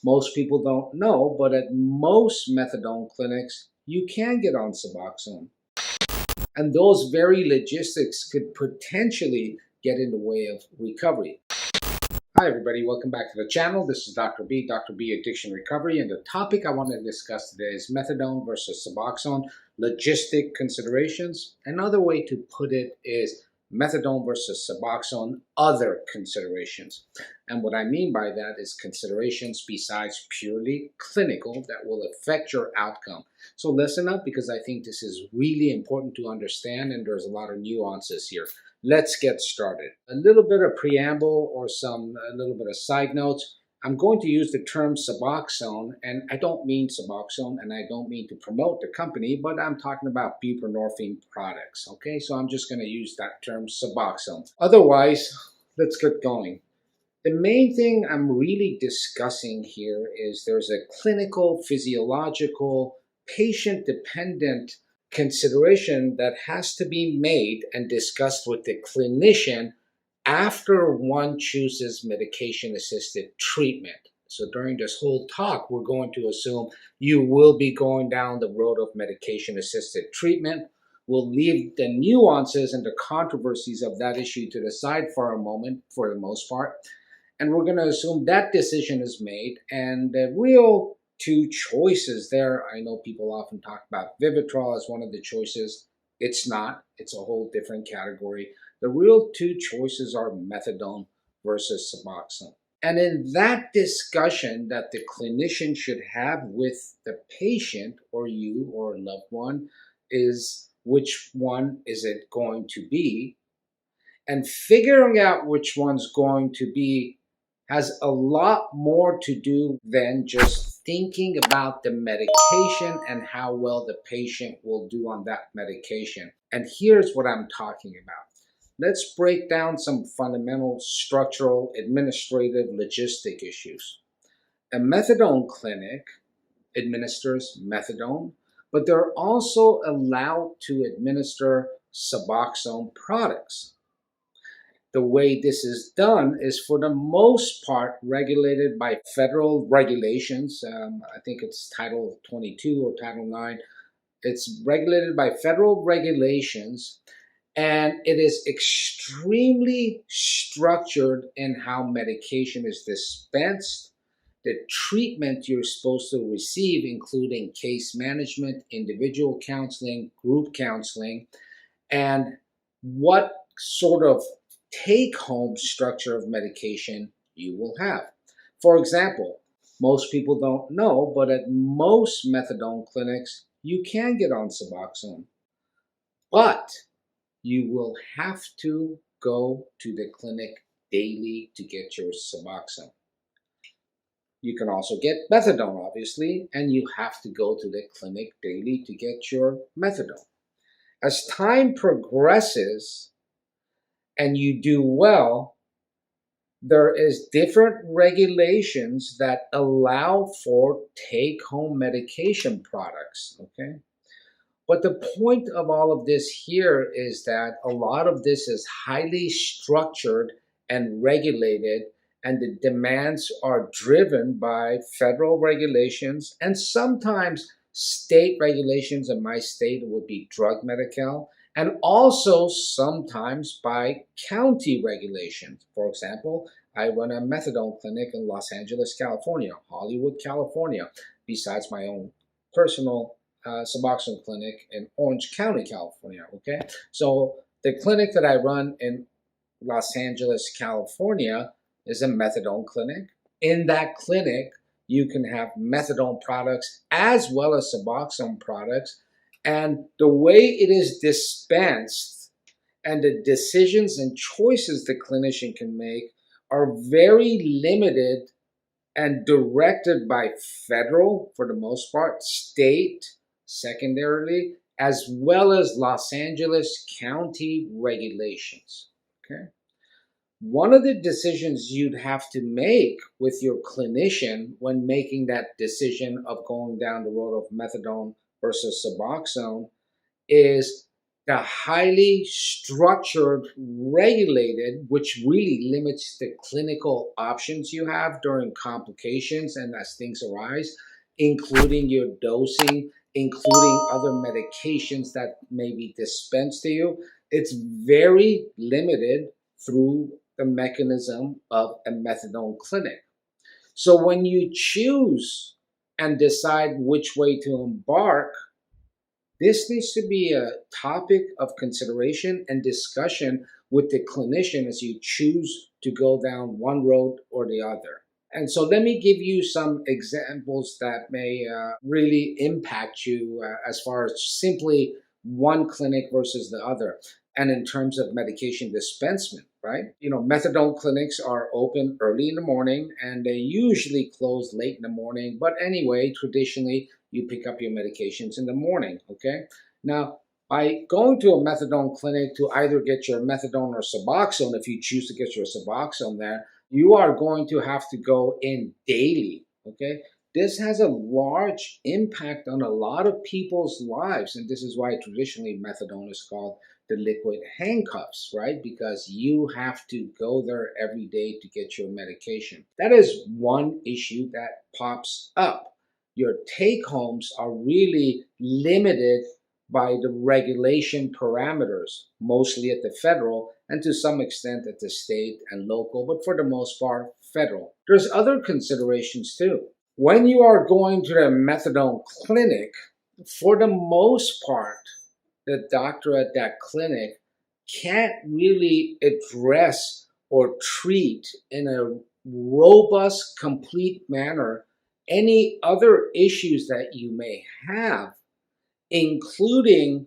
Most people don't know, but at most methadone clinics, you can get on Suboxone. And those very logistics could potentially get in the way of recovery. Hi, everybody. Welcome back to the channel. This is Dr. B Addiction Recovery. And the topic I want to discuss today is methadone versus Suboxone, logistic considerations. Another way to put it is methadone versus Suboxone, other considerations. And what I mean by that is considerations besides purely clinical that will affect your outcome. So listen up, because I think this is really important to understand, and there's a lot of nuances here. Let's get started. A little bit of preamble or a little bit of side notes. I'm going to use the term Suboxone, and I don't mean Suboxone, and I don't mean to promote the company, but I'm talking about buprenorphine products. Okay, so I'm just going to use that term Suboxone. Otherwise, let's get going. The main thing I'm really discussing here is there's a clinical, physiological, patient-dependent consideration that has to be made and discussed with the clinician after one chooses medication-assisted treatment. So during this whole talk, we're going to assume you will be going down the road of medication-assisted treatment. We'll leave the nuances and the controversies of that issue to the side for a moment, for the most part. And we're going to assume that decision is made, and the real two choices there. I know people often talk about Vivitrol as one of the choices. It's not. It's a whole different category. The real two choices are methadone versus Suboxone. And in that discussion that the clinician should have with the patient or you or a loved one is which one is it going to be? And figuring out which one's going to be has a lot more to do than just thinking about the medication and how well the patient will do on that medication. And here's what I'm talking about. Let's break down some fundamental structural, administrative, logistic issues. A methadone clinic administers methadone, but they're also allowed to administer Suboxone products. The way this is done is for the most part regulated by federal regulations. I think it's Title 22 or Title 9. It's regulated by federal regulations, and it is extremely structured in how medication is dispensed, the treatment you're supposed to receive, including case management, individual counseling, group counseling, and what sort of take-home structure of medication you will have. For example, most people don't know, but at most methadone clinics, you can get on Suboxone, but you will have to go to the clinic daily to get your Suboxone. You can also get methadone, obviously, and you have to go to the clinic daily to get your methadone. As time progresses, and you do well, there is different regulations that allow for take-home medication products, okay? But the point of all of this here is that a lot of this is highly structured and regulated, and the demands are driven by federal regulations and sometimes state regulations. In my state, it would be drug Medi-Cal, and also sometimes by county regulations. For example, I run a methadone clinic in Los Angeles, California, Hollywood, California, besides my own personal Suboxone clinic in Orange County, California, okay? So the clinic that I run in Los Angeles, California is a methadone clinic. In that clinic, you can have methadone products as well as Suboxone products. And the way it is dispensed and the decisions and choices the clinician can make are very limited and directed by federal, for the most part, state, secondarily, as well as Los Angeles County regulations. Okay? One of the decisions you'd have to make with your clinician when making that decision of going down the road of methadone versus Suboxone is the highly structured, regulated, which really limits the clinical options you have during complications and as things arise, including your dosing, including other medications that may be dispensed to you. It's very limited through the mechanism of a methadone clinic. So when you choose and decide which way to embark, this needs to be a topic of consideration and discussion with the clinician as you choose to go down one road or the other. And so let me give you some examples that may really impact you as far as simply one clinic versus the other. And in terms of medication dispensement, right? Methadone clinics are open early in the morning and they usually close late in the morning. But anyway, traditionally, you pick up your medications in the morning, okay? Now, by going to a methadone clinic to either get your methadone or Suboxone, if you choose to get your Suboxone there, you are going to have to go in daily, okay? This has a large impact on a lot of people's lives, and this is why traditionally methadone is called the liquid handcuffs, right? Because you have to go there every day to get your medication. That is one issue that pops up. Your take homes are really limited by the regulation parameters, mostly at the federal and to some extent at the state and local, but for the most part, federal. There's other considerations too. When you are going to the methadone clinic, for the most part, the doctor at that clinic can't really address or treat in a robust, complete manner any other issues that you may have, including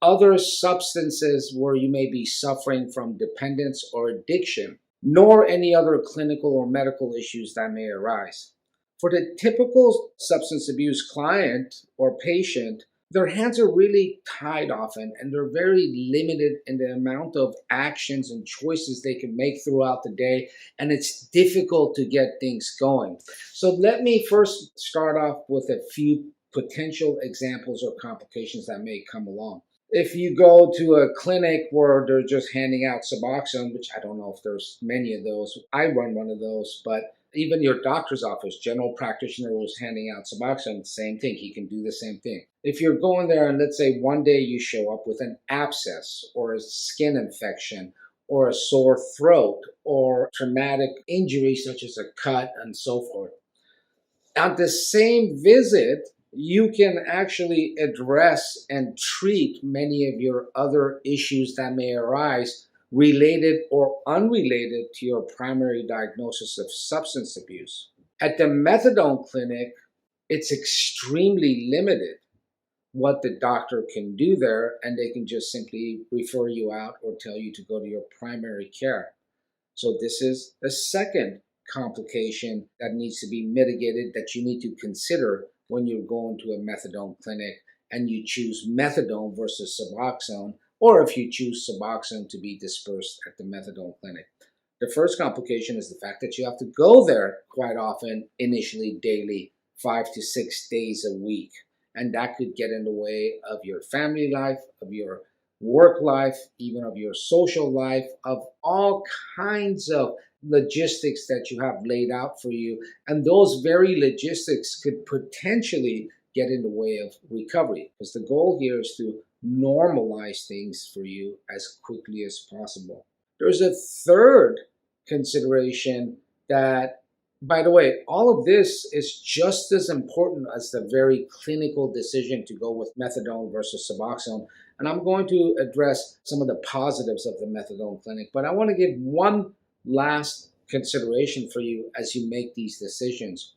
other substances where you may be suffering from dependence or addiction, nor any other clinical or medical issues that may arise. For the typical substance abuse client or patient, their hands are really tied often and they're very limited in the amount of actions and choices they can make throughout the day, and it's difficult to get things going. So let me first start off with a few potential examples or complications that may come along. If you go to a clinic where they're just handing out Suboxone, which I don't know if there's many of those, I run one of those, but even your doctor's office, general practitioner who's handing out Suboxone, same thing. He can do the same thing. If you're going there and let's say one day you show up with an abscess or a skin infection or a sore throat or traumatic injury such as a cut and so forth, at the same visit, you can actually address and treat many of your other issues that may arise related or unrelated to your primary diagnosis of substance abuse. At the methadone clinic, it's extremely limited what the doctor can do there, and they can just simply refer you out or tell you to go to your primary care. So this is a second complication that needs to be mitigated that you need to consider when you're going to a methadone clinic and you choose methadone versus Suboxone, or if you choose Suboxone to be dispersed at the methadone clinic. The first complication is the fact that you have to go there quite often, initially daily, 5 to 6 days a week. And that could get in the way of your family life, of your work life, even of your social life, of all kinds of logistics that you have laid out for you. And those very logistics could potentially get in the way of recovery, because the goal here is to normalize things for you as quickly as possible. There's a third consideration that, by the way, all of this is just as important as the very clinical decision to go with methadone versus Suboxone. And I'm going to address some of the positives of the methadone clinic, but I want to give one last consideration for you as you make these decisions.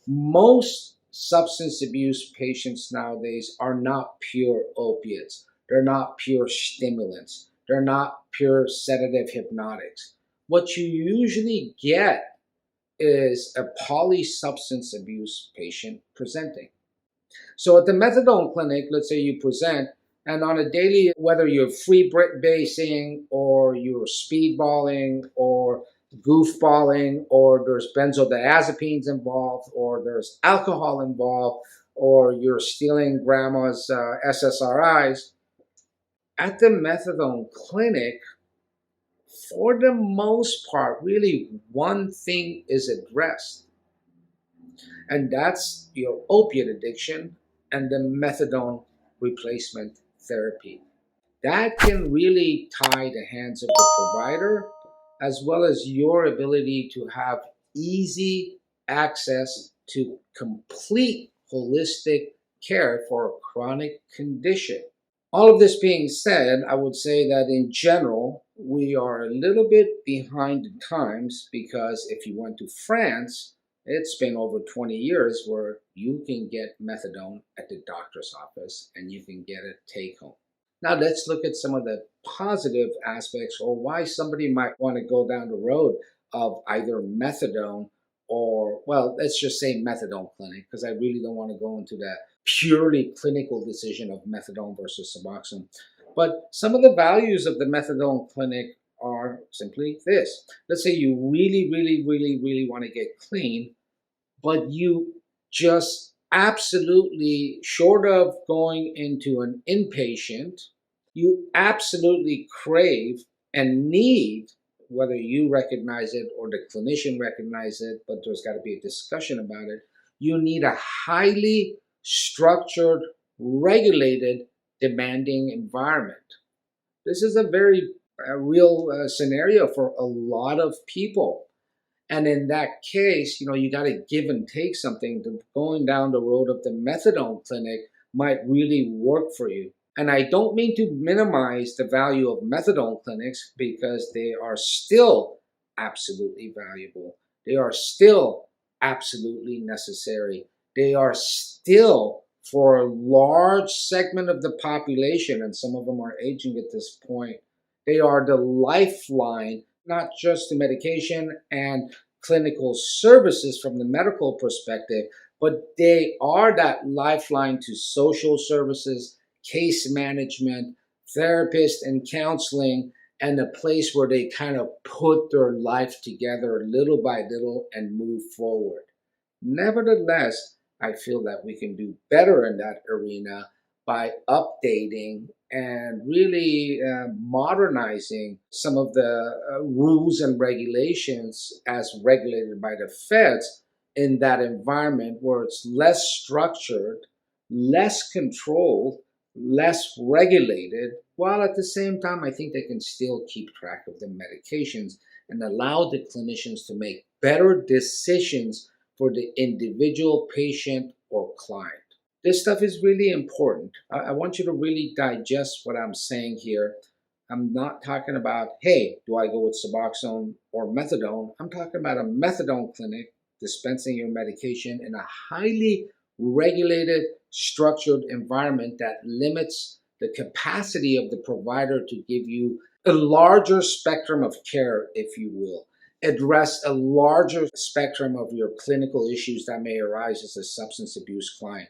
Most substance abuse patients nowadays are not pure opiates. They're not pure stimulants. They're not pure sedative hypnotics. What you usually get is a polysubstance abuse patient presenting. So at the methadone clinic, let's say you present, and on a daily, whether you're freebasing or you're speedballing or goofballing, or there's benzodiazepines involved, or there's alcohol involved, or you're stealing grandma's SSRIs, At the methadone clinic, for the most part, really one thing is addressed, and that's your opiate addiction and the methadone replacement therapy. That can really tie the hands of the provider as well as your ability to have easy access to complete holistic care for a chronic condition. All of this being said, I would say that in general, we are a little bit behind the times because if you went to France, it's been over 20 years where you can get methadone at the doctor's office and you can get it take home. Now, let's look at some of the positive aspects or why somebody might want to go down the road of either methadone or, well, let's just say methadone clinic, because I really don't want to go into that purely clinical decision of methadone versus Suboxone. But some of the values of the methadone clinic are simply this. Let's say you really want to get clean, but you just absolutely, short of going into an inpatient, you absolutely crave and need, whether you recognize it or the clinician recognize it, but there's got to be a discussion about it. You need a highly structured, regulated, demanding environment. This is a very real scenario for a lot of people. And in that case, you got to give and take something. Going down the road of the methadone clinic might really work for you. And I don't mean to minimize the value of methadone clinics because they are still absolutely valuable. They are still absolutely necessary. They are still, for a large segment of the population, and some of them are aging at this point, they are the lifeline, not just to medication and clinical services from the medical perspective, but they are that lifeline to social services, case management, therapists, and counseling, and a place where they kind of put their life together little by little and move forward. Nevertheless, I feel that we can do better in that arena by updating and really modernizing some of the rules and regulations as regulated by the feds in that environment where it's less structured, less controlled, less regulated, while at the same time, I think they can still keep track of the medications and allow the clinicians to make better decisions for the individual patient or client. This stuff is really important. I want you to really digest what I'm saying here. I'm not talking about, hey, do I go with Suboxone or Methadone? I'm talking about a methadone clinic dispensing your medication in a highly regulated, structured environment that limits the capacity of the provider to give you a larger spectrum of care, if you will, address a larger spectrum of your clinical issues that may arise as a substance abuse client.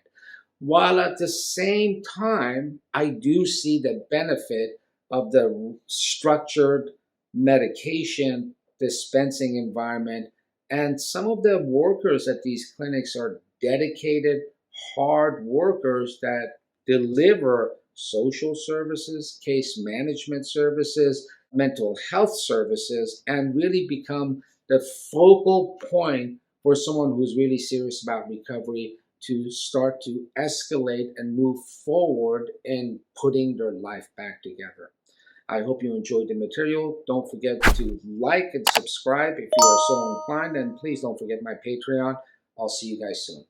While at the same time, I do see the benefit of the structured medication dispensing environment. And some of the workers at these clinics are dedicated, hard workers that deliver social services, case management services, mental health services, and really become the focal point for someone who's really serious about recovery to start to escalate and move forward in putting their life back together. I hope you enjoyed the material. Don't forget to like and subscribe if you are so inclined, and please don't forget my Patreon. I'll see you guys soon.